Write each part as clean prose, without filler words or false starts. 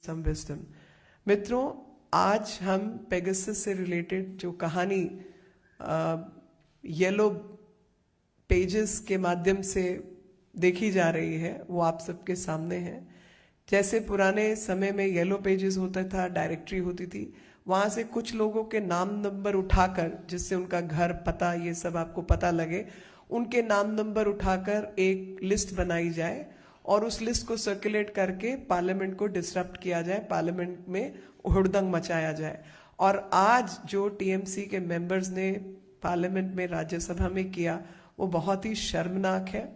some wisdom. मित्रों, आज हम पेगासस से रिलेटेड जो कहानी येलो पेजेस के माध्यम से देखी जा रही है वो आप सबके सामने है। जैसे पुराने समय में येलो पेजेस होता था, डायरेक्टरी होती थी, वहां से कुछ लोगों के नाम नंबर उठाकर, जिससे उनका घर पता ये सब आपको पता लगे, उनके नाम नंबर उठाकर एक लिस्ट बनाई जाए और उस लिस्ट को सर्कुलेट करके पार्लियामेंट को डिसरप्ट किया जाए, पार्लियामेंट में हुड़दंग मचाया जाए। और आज जो टीएमसी के मेंबर्स ने पार्लियामेंट में, राज्यसभा में किया, वो बहुत ही शर्मनाक है।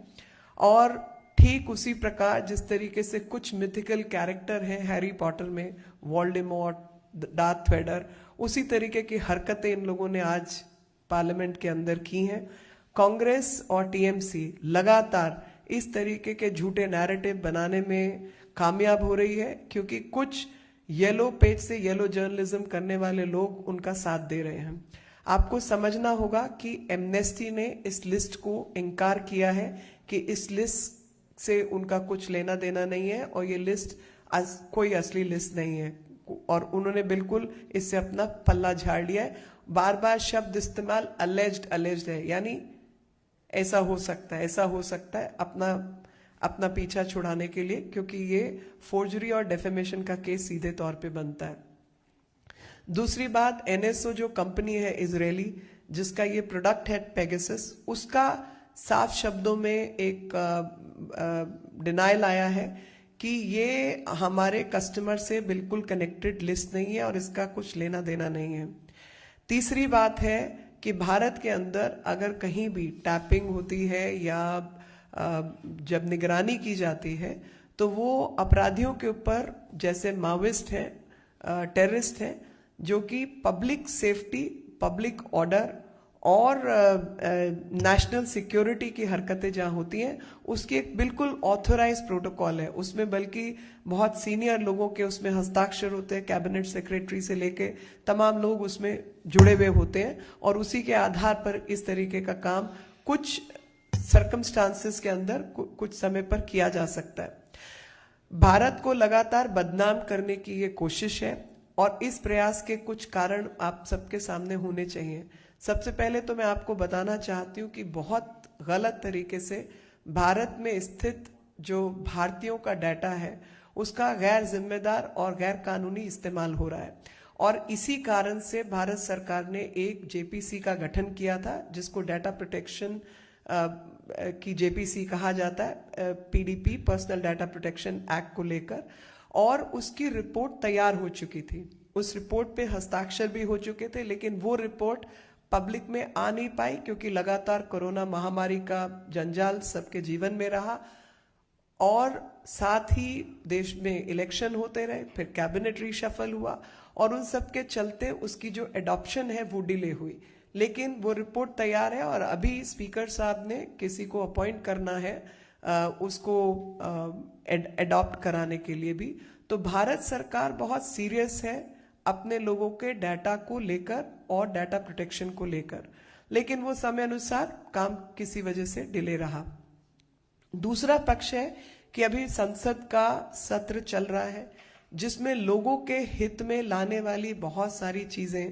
और ठीक उसी प्रकार जिस तरीके से कुछ मिथिकल कैरेक्टर हैं हैरी पॉटर में, वोल्डेमॉर्ट, डार्थ वेडर, उसी तरीके की हरकतें इन लोगों ने आज पार्लियामेंट के अंदर की हैं। कांग्रेस और टीएमसी लगातार इस तरीके के झूठे नैरेटिव बनाने में कामयाब हो रही है, क्योंकि कुछ येलो पेज से येलो जर्नलिज्म करने वाले लोग उनका साथ दे रहे हैं। आपको समझना होगा कि एमनेस्टी ने इस लिस्ट को इनकार किया है कि इस लिस्ट से उनका कुछ लेना देना नहीं है और ये लिस्ट कोई असली लिस्ट नहीं है, और उन्होंने बिल्कुल इससे अपना पल्ला झाड़ लिया है। बार बार शब्द इस्तेमाल अलेज्ड है, यानी ऐसा हो सकता है, ऐसा हो सकता है, अपना पीछा छुड़ाने के लिए, क्योंकि ये फोर्जरी और डेफेमेशन का केस सीधे तौर पे बनता है। दूसरी बात, एनएसओ जो कंपनी है इजरायली, जिसका ये प्रोडक्ट है पेगासस, उसका साफ शब्दों में एक डिनायल आया है कि ये हमारे कस्टमर से बिल्कुल कनेक्टेड लिस्ट नहीं है और इसका कुछ लेना देना नहीं है। तीसरी बात है कि भारत के अंदर अगर कहीं भी टैपिंग होती है या जब निगरानी की जाती है तो वो अपराधियों के ऊपर, जैसे माओइस्ट हैं, टेररिस्ट हैं, जो कि पब्लिक सेफ्टी, पब्लिक ऑर्डर और नेशनल सिक्योरिटी की हरकतें जहां होती हैं, उसकी एक बिल्कुल ऑथोराइज प्रोटोकॉल है। उसमें बल्कि बहुत सीनियर लोगों के उसमें हस्ताक्षर होते हैं, कैबिनेट सेक्रेटरी से लेके तमाम लोग उसमें जुड़े हुए होते हैं, और उसी के आधार पर इस तरीके का काम कुछ सर्कमस्टांसेस के अंदर कुछ समय पर किया जा सकता है। भारत को लगातार बदनाम करने की ये कोशिश है, और इस प्रयास के कुछ कारण आप सबके सामने होने चाहिए। सबसे पहले तो मैं आपको बताना चाहती हूँ कि बहुत गलत तरीके से भारत में स्थित जो भारतीयों का डाटा है उसका गैर जिम्मेदार और गैर कानूनी इस्तेमाल हो रहा है, और इसी कारण से भारत सरकार ने एक जेपीसी का गठन किया था, जिसको डाटा प्रोटेक्शन की जेपीसी कहा जाता है, PDP, personal data protection act को लेकर, और उसकी रिपोर्ट तैयार हो चुकी थी। उस रिपोर्ट पे हस्ताक्षर भी हो चुके थे, लेकिन वो रिपोर्ट पब्लिक में आ नहीं पाई, क्योंकि लगातार कोरोना महामारी का जंजाल सबके जीवन में रहा, और साथ ही देश में इलेक्शन होते रहे, फिर कैबिनेट रीशफल हुआ, और उन सब के चलते उसकी जो एडॉप्शन है वो डिले हुई। लेकिन वो रिपोर्ट तैयार है, और अभी स्पीकर साहब ने किसी को अपॉइंट करना है उसको एडॉप्ट कराने के लिए भी। तो भारत सरकार बहुत सीरियस है अपने लोगों के डाटा को लेकर और डाटा प्रोटेक्शन को लेकर, लेकिन वो समय अनुसार काम किसी वजह से डिले रहा। दूसरा पक्ष है कि अभी संसद का सत्र चल रहा है, जिसमें लोगों के हित में लाने वाली बहुत सारी चीजें,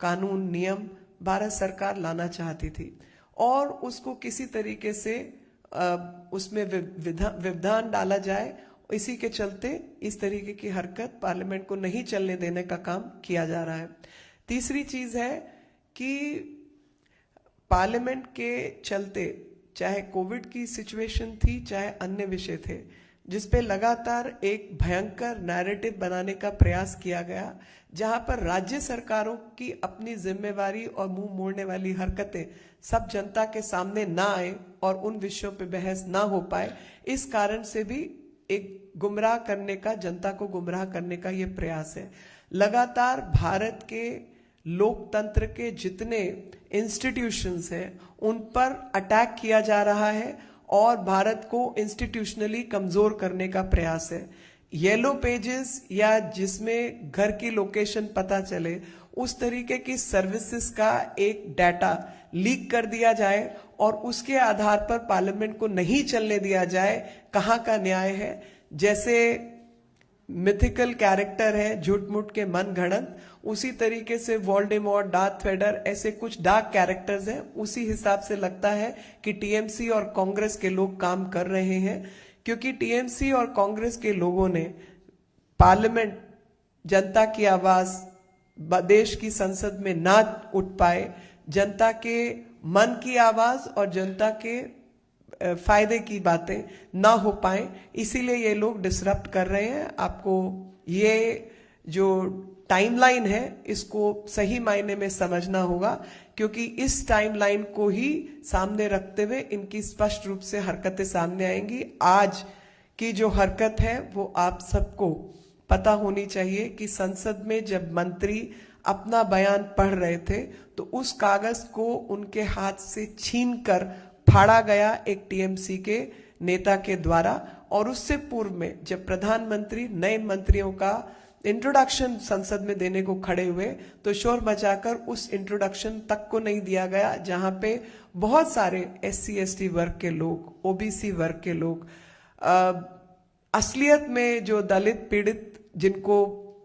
कानून, नियम भारत सरकार लाना चाहती थी, और उसको किसी तरीके से उसमें व्यवधान डाला जाए। इसी के चलते इस तरीके की हरकत पार्लियामेंट को नहीं चलने देने का काम किया जा रहा है। तीसरी चीज है कि पार्लियामेंट के चलते, चाहे कोविड की सिचुएशन थी, चाहे अन्य विषय थे, जिसपे लगातार एक भयंकर नैरेटिव बनाने का प्रयास किया गया, जहां पर राज्य सरकारों की अपनी जिम्मेवारी और मुंह मोड़ने वाली हरकतें सब जनता के सामने ना आए और उन विषयों पे बहस ना हो पाए। इस कारण से भी एक गुमराह करने का, जनता को गुमराह करने का ये प्रयास है। लगातार भारत के लोकतंत्र के जितने इंस्टीट्यूशंस हैं उन पर अटैक किया जा रहा है, और भारत को इंस्टीट्यूशनली कमजोर करने का प्रयास है। येलो पेजेस, या जिसमें घर की लोकेशन पता चले, उस तरीके की सर्विसेज का एक डाटा लीक कर दिया जाए और उसके आधार पर पार्लियामेंट को नहीं चलने दिया जाए, कहां का न्याय है। जैसे मिथिकल कैरेक्टर है, झूठ मूठ के मन घड़ंत, उसी तरीके से वोल्डेमॉर्ट, डार्थ वेडर, ऐसे कुछ डार्क कैरेक्टर्स हैं। उसी हिसाब से लगता है कि टीएमसी और कांग्रेस के लोग काम कर रहे हैं, क्योंकि टीएमसी और कांग्रेस के लोगों ने पार्लियामेंट, जनता की आवाज देश की संसद में ना उठ पाए, जनता के मन की आवाज और जनता के फायदे की बातें ना हो पाए, इसीलिए ये लोग डिसरप्ट कर रहे हैं। आपको ये जो टाइमलाइन है इसको सही मायने में समझना होगा, क्योंकि इस टाइमलाइन को ही सामने रखते हुए इनकी स्पष्ट रूप से हरकतें सामने आएंगी। आज की जो हरकत है वो आप सबको पता होनी चाहिए कि संसद में जब मंत्री अपना बयान पढ़ रहे थे तो उस कागज को उनके हाथ से छीनकर फाड़ा गया एक टीएमसी के नेता के द्वारा। और उससे पूर्व में जब प्रधानमंत्री नए मंत्रियों का इंट्रोडक्शन संसद में देने को खड़े हुए तो शोर मचाकर उस इंट्रोडक्शन तक को नहीं दिया गया, जहां पे बहुत सारे SC ST वर्ग के लोग, OBC वर्ग के लोग, असलियत में जो दलित पीड़ित, जिनको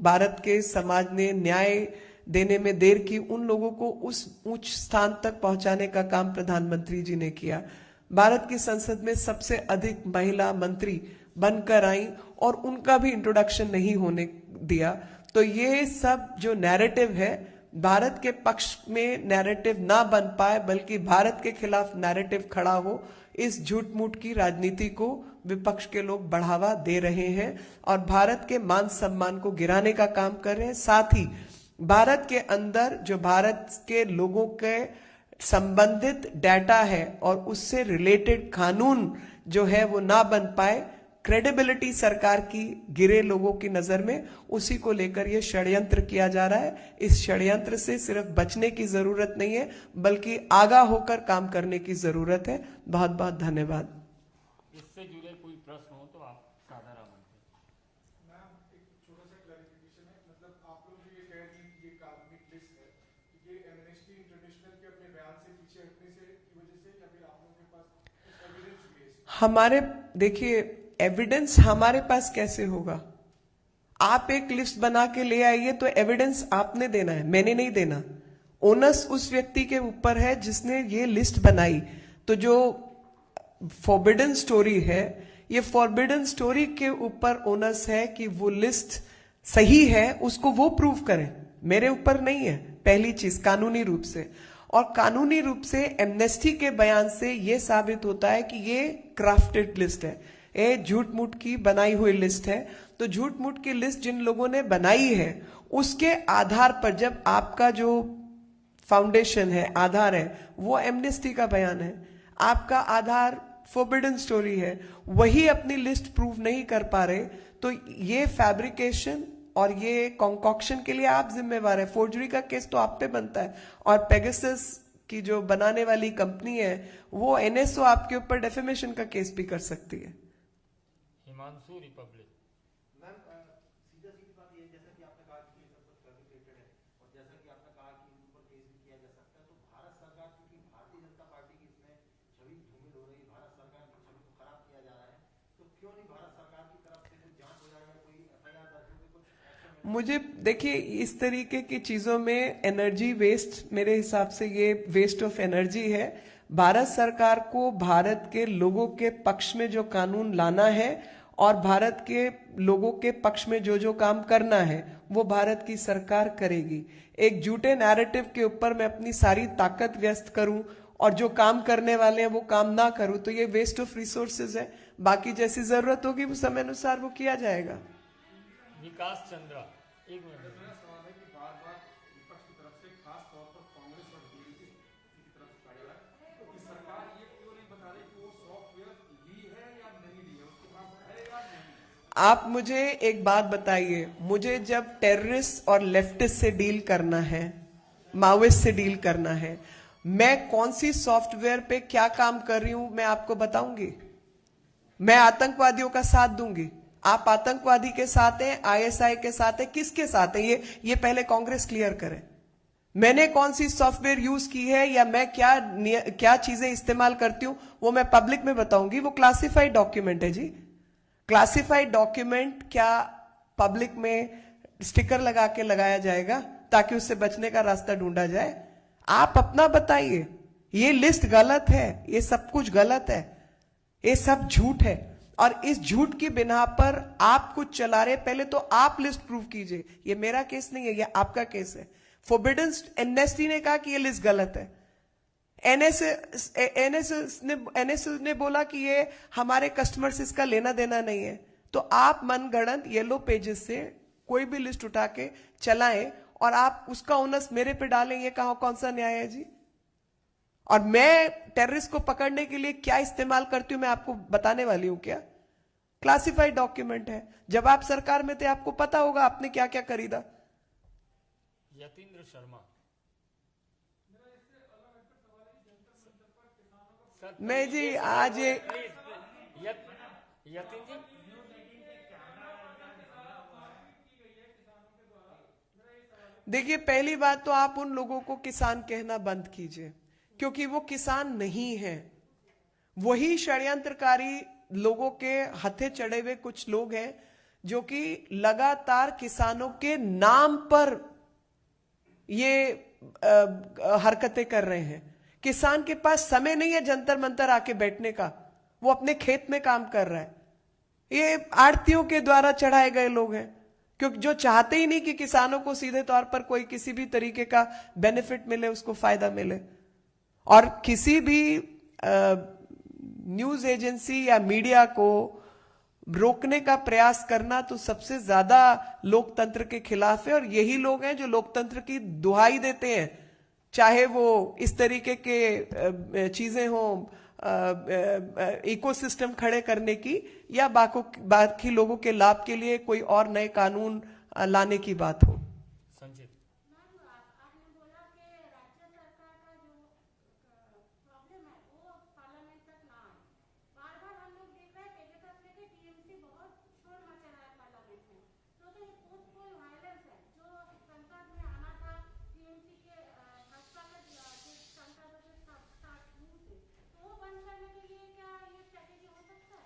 भारत के समाज ने न्याय देने में देर की, उन लोगों को उस उच्च स्थान तक पहुंचाने का काम प्रधानमंत्री जी ने किया। भारत की संसद में सबसे अधिक महिला मंत्री बनकर आई और उनका भी इंट्रोडक्शन नहीं होने दिया। तो ये सब जो नैरेटिव है, भारत के पक्ष में नैरेटिव ना बन पाए बल्कि भारत के खिलाफ नैरेटिव खड़ा हो, इस झूठ मूठ की राजनीति को विपक्ष के लोग बढ़ावा दे रहे हैं और भारत के मान सम्मान को गिराने का काम कर रहे हैं। साथ ही भारत के अंदर जो भारत के लोगों के संबंधित डाटा है और उससे रिलेटेड कानून जो है वो ना बन पाए, क्रेडिबिलिटी सरकार की गिरे लोगों की नजर में, उसी को लेकर ये षड्यंत्र किया जा रहा है। इस षड्यंत्र से सिर्फ बचने की जरूरत नहीं है बल्कि आगाह होकर काम करने की जरूरत है। बहुत बहुत धन्यवाद। इससे जुड़े कोई प्रश्न हो तो आप साधारण मैम, एक छोटा सा क्लैरिफिकेशन है, मतलब आप लोग जो ये कह रही हैं कि ये कार्मिक लिस्ट है, ये एमनेस्टी इंटरनेशनल के अपने बयान से पीछे हटने से की वजह से, या फिर आप लोगों के पास कुछ एविडेंस बेस्ड? हमारे देखिए, एविडेंस हमारे पास कैसे होगा? आप एक लिस्ट बना के ले आइए तो एविडेंस आपने देना है, मैंने नहीं देना। ओनस उस व्यक्ति के ऊपर है जिसने ये लिस्ट बनाई। तो जो फॉरबिडन स्टोरी है, ये फॉरबिडन स्टोरी के ऊपर ओनस है कि वो लिस्ट सही है, उसको वो प्रूव करें, मेरे ऊपर नहीं है। पहली चीज कानूनी रूप से, और कानूनी रूप से एमनेस्टी के बयान से यह साबित होता है कि ये क्राफ्टेड लिस्ट है, ये झूठ मूठ की बनाई हुई लिस्ट है। तो झूठ मूठ की लिस्ट जिन लोगों ने बनाई है उसके आधार पर, जब आपका जो फाउंडेशन है, आधार है, वो एमनेस्टी का बयान है, आपका आधार फॉरबिडन स्टोरी है, वही अपनी लिस्ट प्रूव नहीं कर पा रहे, तो ये फैब्रिकेशन और ये कॉन्कॉक्शन के लिए आप जिम्मेवार है। फोर्जरी का केस तो आप पे बनता है, और पेगासस की जो बनाने वाली कंपनी है वो NSO आपके ऊपर डेफेमेशन का केस भी कर सकती है। हिमांशु रिपब्लिक। मैम, सीधा सीधी बात ये, जैसा कि आपने कहा कि ये सब कुछ फैब्रिकेटेड है और जैसा कि आपने कहा कि इन ऊपर केस भी किया जा सकता है, तो भारत सरकार, क्योंकि भारतीय जनता पार्टी की इसमें छवि धूमिल हो रही है, भारत सरकार की छवि को खराब किया जा रहा है, तो क्यों नहीं भारत सरकार की तरफ से कुछ जांच हो जाए या कोई FIR दर्ज हो, कुछ एक्शन? मुझे देखिए, इस तरीके की चीजों में एनर्जी वेस्ट, मेरे हिसाब से ये वेस्ट ऑफ एनर्जी है। भारत सरकार को भारत के लोगों के पक्ष में जो कानून लाना है और भारत के लोगों के पक्ष में जो जो काम करना है वो भारत की सरकार करेगी। एक झूठे नैरेटिव के ऊपर मैं अपनी सारी ताकत व्यस्त करूं और जो काम करने वाले हैं वो काम ना करूं, तो ये वेस्ट ऑफ रिसोर्सेज है। बाकी जैसी जरूरत होगी वो समय अनुसार वो किया जाएगा। विकास चंद्रा, एक मिनट। मेरा सवाल है कि बार बार विपक्ष की तरफ से, खास तौर पर कांग्रेस और BJP की तरफ से कहा जा रहा है कि सरकार ये क्यों नहीं बता रही कि वो सॉफ्टवेयर ली है या नहीं ली है, उसके पास है या नहीं। आप मुझे एक बात बताइए, मुझे जब टेररिस्ट और लेफ्टिस्ट से डील करना है, माओइस्ट से डील करना है, मैं कौन सी सॉफ्टवेयर पे क्या काम कर रही हूं मैं आपको बताऊंगी? मैं आतंकवादियों का साथ दूंगी? आप आतंकवादी के साथ हैं, ISI के साथ हैं, किसके साथ हैं ये पहले कांग्रेस क्लियर करे। मैंने कौन सी सॉफ्टवेयर यूज की है या मैं क्या चीजें इस्तेमाल करती हूं वो मैं पब्लिक में बताऊंगी। वो क्लासिफाइड डॉक्यूमेंट है जी। क्लासिफाइड डॉक्यूमेंट क्या पब्लिक में स्टिकर लगा के लगाया जाएगा ताकि उससे बचने का रास्ता ढूंढा जाए। आप अपना बताइए। ये लिस्ट गलत है, ये सब कुछ गलत है, ये सब झूठ है, और इस झूठ की बिना पर आप कुछ चला रहे। पहले तो आप लिस्ट प्रूव कीजिए। ये मेरा केस नहीं है, ये आपका केस है। फॉरबिडन एमनेस्टी ने कहा कि ये लिस्ट गलत है। एनएस ने बोला कि ये हमारे कस्टमर से इसका लेना देना नहीं है। तो आप मनगढ़ंत येलो पेजेस से कोई भी लिस्ट उठा के चलाएं और आप उसका ओनस मेरे पे डालें, ये कौन सा न्याय है जी? और मैं टेररिस्ट को पकड़ने के लिए क्या इस्तेमाल करती हूं मैं आपको बताने वाली हूं क्या? क्लासिफाइड डॉक्यूमेंट है। जब आप सरकार में थे आपको पता होगा आपने क्या क्या खरीदा। यतीन्द्र शर्मा मैं जी आज ये यतीन जी देखिए, पहली बात तो आप उन लोगों को किसान कहना बंद कीजिए, क्योंकि वो किसान नहीं है। वही षड्यंत्रकारी लोगों के हथे चढ़े हुए कुछ लोग हैं जो कि लगातार किसानों के नाम पर ये हरकतें कर रहे हैं। किसान के पास समय नहीं है जंतर मंतर आके बैठने का, वो अपने खेत में काम कर रहा है। ये आड़तियों के द्वारा चढ़ाए गए लोग हैं, क्योंकि जो चाहते ही नहीं कि किसानों को सीधे तौर पर कोई किसी भी तरीके का बेनिफिट मिले, उसको फायदा मिले। और किसी भी न्यूज एजेंसी या मीडिया को रोकने का प्रयास करना तो सबसे ज्यादा लोकतंत्र के खिलाफ है। और यही लोग हैं जो लोकतंत्र की दुहाई देते हैं, चाहे वो इस तरीके के चीजें हो, इकोसिस्टम खड़े करने की, या बाकी लोगों के लाभ के लिए कोई और नए कानून लाने की बात हो। संजीव आपने बोला कि राज्य सरकार का जो प्रॉब्लम है वो पार्लियामेंट तक ना आए। बार बार हम लोग देख रहे हैं पेगासस लेके टीएमसी बहुत शोर मचा रहा है पार्लियामेंट में। तो ये पोस्टपोल वायलेंस है जो संसद में आना था टीएमसी के भाजपा के संसद से स्टार्ट हुई थी, तो वो बंद करने के लिए क्या ये स्ट्रेटेजी हो सकता है?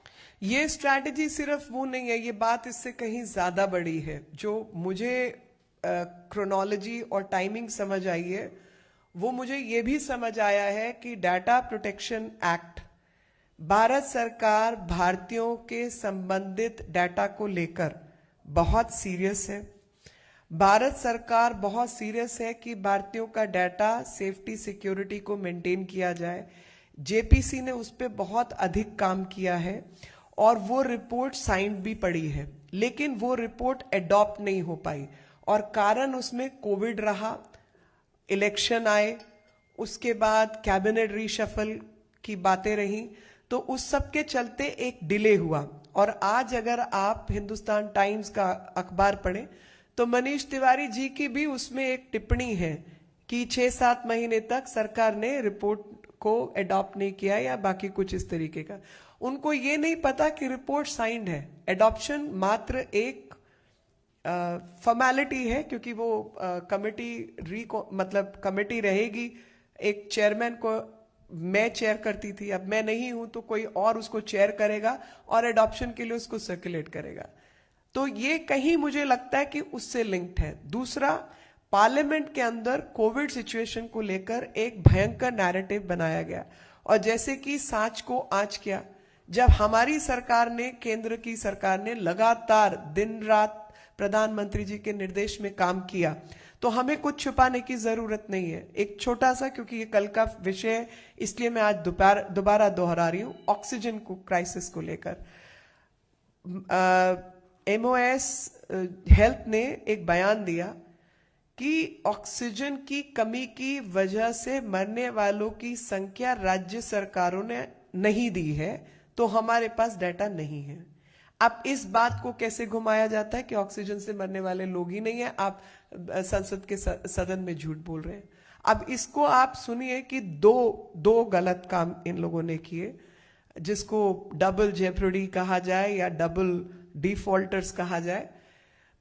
ये स्ट्रैटेजी सिर्फ वो नहीं है, ये बात इससे कहीं ज्यादा बड़ी है। जो मुझे क्रोनोलॉजी और टाइमिंग समझ आई है, वो मुझे ये भी समझ आया है कि डाटा प्रोटेक्शन एक्ट, भारत सरकार भारतीयों के संबंधित डाटा को लेकर बहुत सीरियस है। भारत सरकार बहुत सीरियस है कि भारतीयों का डाटा सेफ्टी सिक्योरिटी को मेंटेन किया जाए। जेपीसी ने उस पर बहुत अधिक काम किया है और वो रिपोर्ट साइंड भी पड़ी है, लेकिन वो रिपोर्ट एडॉप्ट नहीं हो पाई। और कारण उसमें कोविड रहा, इलेक्शन आए, उसके बाद कैबिनेट रीशफल की बातें रही, तो उस सब के चलते एक डिले हुआ। और आज अगर आप हिंदुस्तान टाइम्स का अखबार पढ़ें तो मनीष तिवारी जी की भी उसमें एक टिप्पणी है कि 6-7 महीने तक सरकार ने रिपोर्ट को एडॉप्ट नहीं किया या बाकी कुछ इस तरीके का। उनको ये नहीं पता कि रिपोर्ट साइंड है। एडॉप्शन मात्र एक फॉर्मेलिटी है, क्योंकि वो कमेटी रहेगी। एक चेयरमैन को मैं चेयर करती थी, अब मैं नहीं हूं तो कोई और उसको चेयर करेगा और एडॉप्शन के लिए उसको सर्कुलेट करेगा। तो ये कहीं मुझे लगता है कि उससे लिंक्ड है। दूसरा, पार्लियामेंट के अंदर कोविड सिचुएशन को लेकर एक भयंकर नैरेटिव बनाया गया, और जैसे कि सांच को आंच किया। जब हमारी सरकार ने, केंद्र की सरकार ने लगातार दिन रात प्रधानमंत्री जी के निर्देश में काम किया, तो हमें कुछ छुपाने की जरूरत नहीं है। एक छोटा सा, क्योंकि ये कल का विषय है इसलिए मैं आज दोबारा दोहरा रही हूं, ऑक्सीजन को क्राइसिस को लेकर MOS हेल्थ ने एक बयान दिया कि ऑक्सीजन की कमी की वजह से मरने वालों की संख्या राज्य सरकारों ने नहीं दी है, तो हमारे पास डाटा नहीं है। अब इस बात को कैसे घुमाया जाता है कि ऑक्सीजन से मरने वाले लोग ही नहीं है, आप संसद के सदन में झूठ बोल रहे हैं। अब इसको आप सुनिए कि दो गलत काम इन लोगों ने किए, जिसको डबल जेफ्रोडी कहा जाए या डबल डिफॉल्टर्स कहा जाए।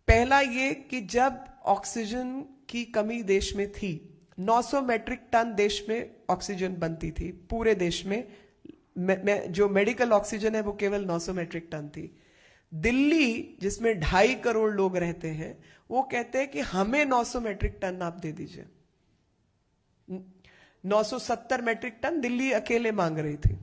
पहला ये कि जब ऑक्सीजन की कमी देश में थी, 900 मेट्रिक टन देश में ऑक्सीजन बनती थी पूरे देश में। जो मेडिकल ऑक्सीजन है वो केवल 900 मेट्रिक टन थी। दिल्ली जिसमें 2.5 करोड़ लोग रहते हैं, वो कहते हैं कि हमें 900 मैट्रिक टन आप दे दीजिए। 970 मैट्रिक टन दिल्ली अकेले मांग रही थी।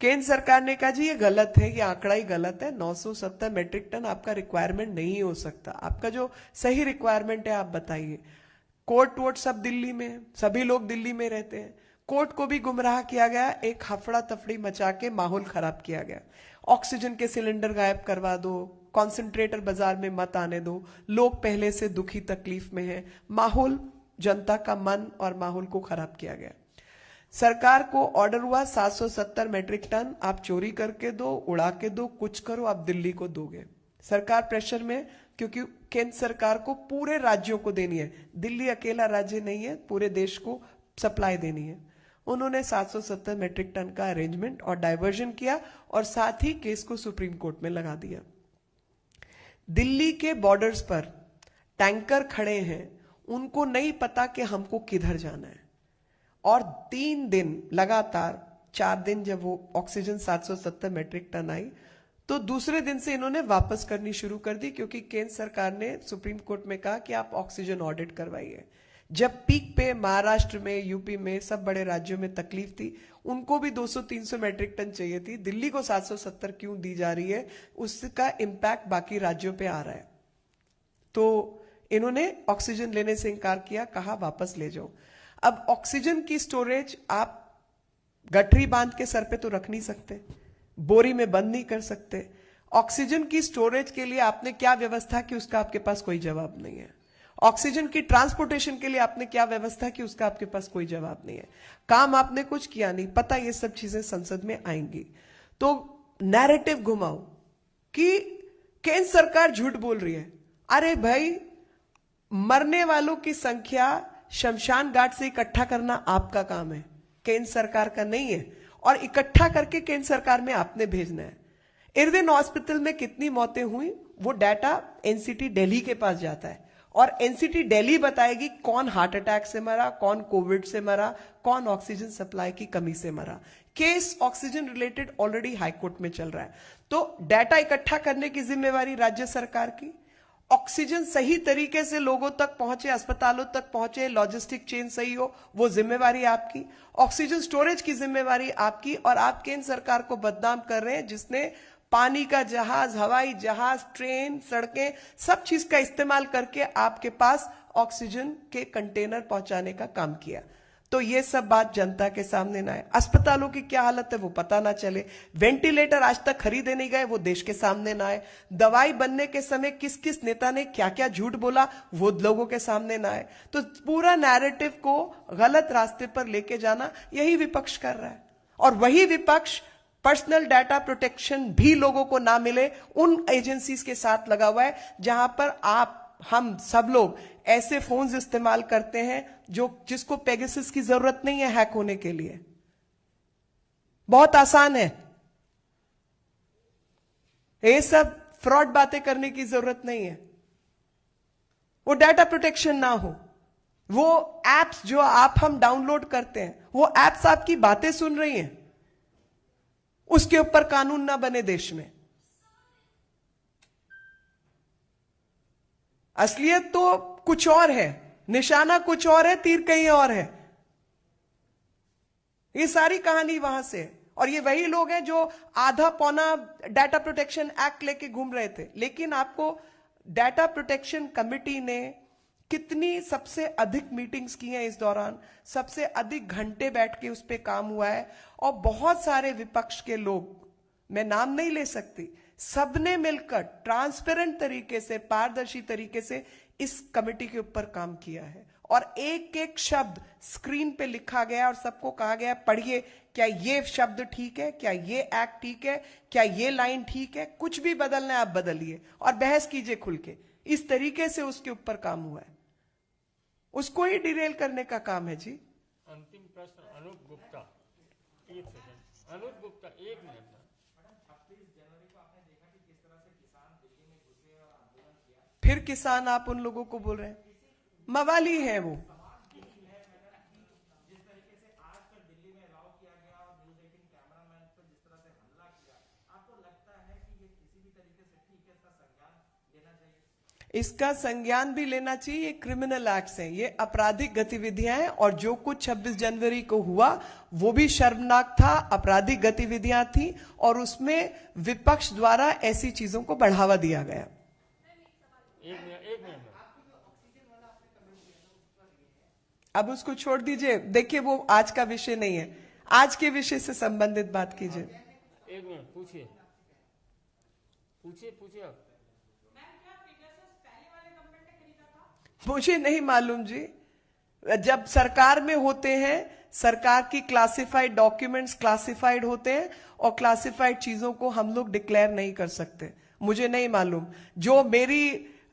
केंद्र सरकार ने कहा जी ये गलत है, ये आंकड़ा ही गलत है, 970 मैट्रिक टन आपका रिक्वायरमेंट नहीं हो सकता, आपका जो सही रिक्वायरमेंट है आप बताइए। कोर्ट वोट सब दिल्ली में, सभी लोग दिल्ली में रहते हैं, कोर्ट को भी गुमराह किया गया, एक हफड़ा तफड़ी मचा के माहौल खराब किया गया। ऑक्सीजन के सिलेंडर गायब करवा दो, कॉन्सेंट्रेटर बाजार में मत आने दो, लोग पहले से दुखी तकलीफ में हैं, माहौल, जनता का मन और माहौल को खराब किया गया। सरकार को ऑर्डर हुआ 770 मैट्रिक टन आप चोरी करके दो, उड़ा के दो, कुछ करो, आप दिल्ली को दोगे। सरकार प्रेशर में, क्योंकि केंद्र सरकार को पूरे राज्यों को देनी है, दिल्ली अकेला राज्य नहीं है, पूरे देश को सप्लाई देनी है। उन्होंने 770 मैट्रिक टन का अरेंजमेंट और डाइवर्जन किया और साथ ही केस को सुप्रीम कोर्ट में लगा दिया। दिल्ली के बॉर्डर्स पर टैंकर खड़े हैं, उनको नहीं पता कि हमको किधर जाना है, और 3 दिन लगातार, 4 दिन जब वो ऑक्सीजन 770 मैट्रिक टन आई, तो दूसरे दिन से इन्होंने वापस करनी शुरू कर दी, क्योंकि केंद्र सरकार ने सुप्रीम कोर्ट में कहा कि आप ऑक्सीजन ऑडिट करवाइए। जब पीक पे महाराष्ट्र में, यूपी में, सब बड़े राज्यों में तकलीफ थी, उनको भी 200-300 मैट्रिक टन चाहिए थी, दिल्ली को 770 क्यों दी जा रही है, उसका इंपैक्ट बाकी राज्यों पे आ रहा है। तो इन्होंने ऑक्सीजन लेने से इनकार किया, कहा वापस ले जाओ। अब ऑक्सीजन की स्टोरेज आप गठरी बांध के सर पे तो रख नहीं सकते, बोरी में बंद नहीं कर सकते। ऑक्सीजन की स्टोरेज के लिए आपने क्या व्यवस्था की, उसका आपके पास कोई जवाब नहीं है। ऑक्सीजन की ट्रांसपोर्टेशन के लिए आपने क्या व्यवस्था की, उसका आपके पास कोई जवाब नहीं है। काम आपने कुछ किया नहीं, पता ये सब चीजें संसद में आएंगी। तो नैरेटिव घुमाओ कि केंद्र सरकार झूठ बोल रही है। अरे भाई, मरने वालों की संख्या शमशान घाट से इकट्ठा करना आपका काम है, केंद्र सरकार का नहीं है, और इकट्ठा करके केंद्र सरकार में आपने भेजना है। इरविन हॉस्पिटल में कितनी मौतें हुई, वो डाटा एनसीटी दिल्ली के पास जाता है, और एनसीटी दिल्ली बताएगी कौन हार्ट अटैक से मरा, कौन कोविड से मरा, कौन ऑक्सीजन सप्लाई की कमी से मरा। Case oxygen related already high court में चल रहा है। तो डाटा इकट्ठा करने की जिम्मेवारी राज्य सरकार की, ऑक्सीजन सही तरीके से लोगों तक पहुंचे, अस्पतालों तक पहुंचे, लॉजिस्टिक चेन सही हो, वो जिम्मेवारी आपकी। ऑक्सीजन स्टोरेज की जिम्मेवारी आपकी, और आप केंद्र सरकार को बदनाम कर रहे हैं, जिसने पानी का जहाज, हवाई जहाज, ट्रेन, सड़कें, सब चीज का इस्तेमाल करके आपके पास ऑक्सीजन के कंटेनर पहुंचाने का काम किया। तो ये सब बात जनता के सामने ना आए। अस्पतालों की क्या हालत है वो पता ना चले, वेंटिलेटर आज तक खरीदे नहीं गए वो देश के सामने ना आए, दवाई बनने के समय किस किस नेता ने क्या क्या झूठ बोला वो लोगों के सामने ना आए। तो पूरा नैरेटिव को गलत रास्ते पर लेके जाना यही विपक्ष कर रहा है। और वही विपक्ष पर्सनल डाटा प्रोटेक्शन भी लोगों को ना मिले उन एजेंसीज के साथ लगा हुआ है, जहां पर हम सब लोग ऐसे फोन्स इस्तेमाल करते हैं जिसको पेगासस की जरूरत नहीं है हैक होने के लिए, बहुत आसान है। ये सब फ्रॉड बातें करने की जरूरत नहीं है। वो डाटा प्रोटेक्शन ना हो, वो एप्स जो हम डाउनलोड करते हैं, वो एप्स आपकी बातें सुन रही हैं, उसके ऊपर कानून ना बने देश में। असलियत तो कुछ और है, निशाना कुछ और है, तीर कहीं और है। ये सारी कहानी वहां से, और ये वही लोग हैं जो आधा पौना डाटा प्रोटेक्शन एक्ट लेके घूम रहे थे। लेकिन आपको डाटा प्रोटेक्शन कमिटी ने कितनी सबसे अधिक मीटिंग्स की हैं इस दौरान, सबसे अधिक घंटे बैठ के उस पर काम हुआ है, और बहुत सारे विपक्ष के लोग, मैं नाम नहीं ले सकती, सबने मिलकर ट्रांसपेरेंट तरीके से, पारदर्शी तरीके से इस कमेटी के ऊपर काम किया है। और एक एक शब्द स्क्रीन पे लिखा गया और सबको कहा गया पढ़िए, क्या ये शब्द ठीक है, क्या ये एक्ट ठीक है, क्या ये लाइन ठीक है, कुछ भी बदलना है आप बदलिए और बहस कीजिए खुल के। इस तरीके से उसके ऊपर काम हुआ है। उसको ही डिरेल करने का काम है जी। अंतिम प्रश्न अनूप गुप्ता, 1 सेकंड। अनूप गुप्ता, 1 मिनट। फिर किसान आप उन लोगों को बोल रहे हैं, मवाली है वो। आपको लगता है कि ये किसी भी तरीके इसका संज्ञान भी लेना चाहिए। ये क्रिमिनल एक्ट्स हैं, ये आपराधिक गतिविधियां हैं, और जो कुछ 26 जनवरी को हुआ वो भी शर्मनाक था, आपराधिक गतिविधियां थी, और उसमें विपक्ष द्वारा ऐसी चीजों को बढ़ावा दिया गया। एक मिनट। अब उसको छोड़ दीजिए, देखिए वो आज का विषय नहीं है, आज के विषय से संबंधित बात कीजिए। एक मिनट, पूछिए आप। मुझे नहीं मालूम जी, जब सरकार में होते हैं, सरकार की क्लासिफाइड डॉक्यूमेंट्स क्लासिफाइड होते हैं, और क्लासिफाइड चीजों को हम लोग डिक्लेयर नहीं कर सकते। मुझे नहीं मालूम, जो मेरी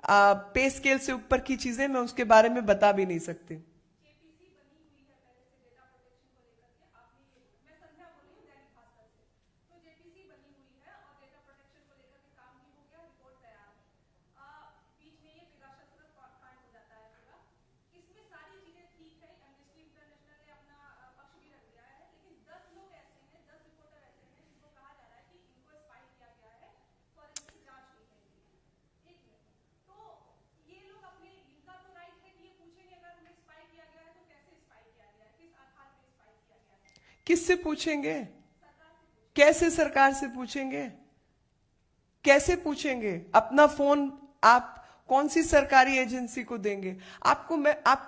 पे स्केल से ऊपर की चीजें मैं उसके बारे में बता भी नहीं सकती। किससे पूछेंगे? कैसे सरकार से पूछेंगे? कैसे पूछेंगे? अपना फोन आप कौन सी सरकारी एजेंसी को देंगे?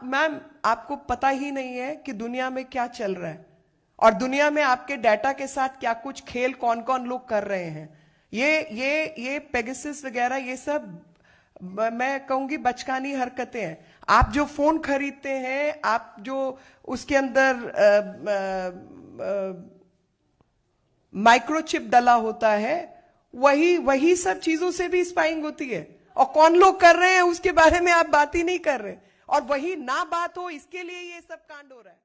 मैम आपको पता ही नहीं है कि दुनिया में क्या चल रहा है, और दुनिया में आपके डाटा के साथ क्या कुछ खेल कौन कौन लोग कर रहे हैं। ये पेगासस वगैरह, ये सब मैं कहूंगी बचकानी हरकतें हैं। आप जो फोन खरीदते हैं, आप जो उसके अंदर माइक्रोचिप डला होता है, वही सब चीजों से भी स्पाइंग होती है, और कौन लोग कर रहे हैं उसके बारे में आप बात ही नहीं कर रहे, और वही ना बात हो इसके लिए ये सब कांड हो रहा है।